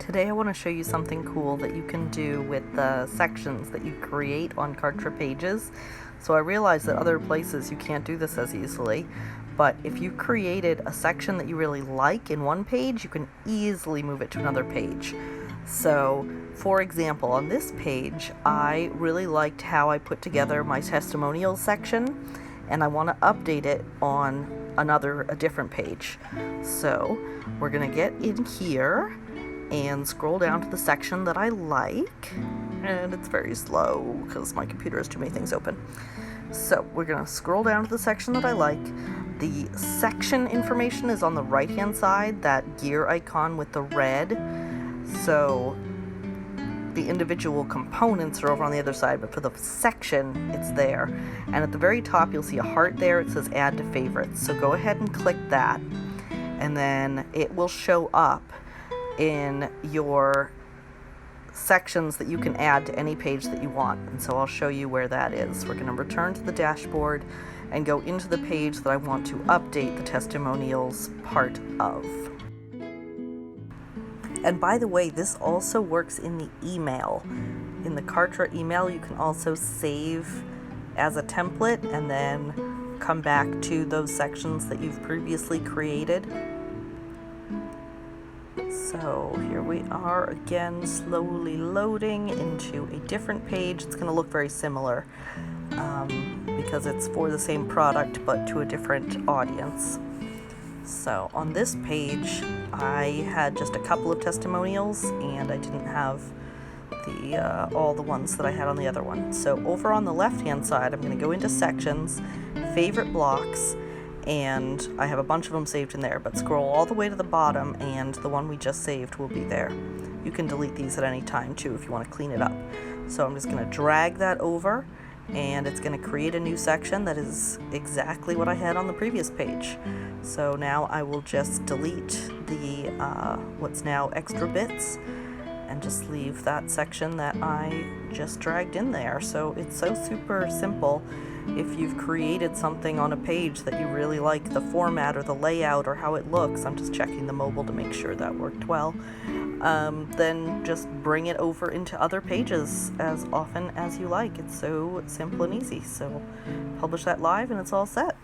Today I want to show you something cool that you can do with the sections that you create on Kartra pages. So I realize that other places you can't do this as easily, but if you created a section that you really like in one page, you can easily move it to another page. So, for example, on this page, I really liked how I put together my testimonials section, and I want to update it on a different page. So, we're going to get in here and scroll down to the section that I like, and it's very slow because my computer has too many things open. So we're going to scroll down to the section that I like. The section information is on the right hand side, that gear icon with the red. So the individual components are over on the other side, but for the section it's there. And at the very top you'll see a heart there. It says add to favorites, so go ahead and click that, and then it will show up in your sections that you can add to any page that you want. And so I'll show you where that is. We're going to return to the dashboard and go into the page that I want to update the testimonials part of. And by the way, this also works in the email. In the Kartra email, you can also save as a template and then come back to those sections that you've previously created. So here we are again, slowly loading into a different page. It's going to look very similar because it's for the same product but to a different audience. So on this page I had just a couple of testimonials and I didn't have all the ones that I had on the other one. So over on the left hand side I'm going to go into sections, favorite blocks, and I have a bunch of them saved in there, but scroll all the way to the bottom and the one we just saved will be there. You can delete these at any time too if you want to clean it up. So I'm just going to drag that over and it's going to create a new section that is exactly what I had on the previous page. So now I will just delete the what's now extra bits and just leave that section that I just dragged in there. So it's so super simple. If you've created something on a page that you really like the format or the layout or how it looks, I'm just checking the mobile to make sure that worked well, then just bring it over into other pages as often as you like. It's so simple and easy. So publish that live and it's all set.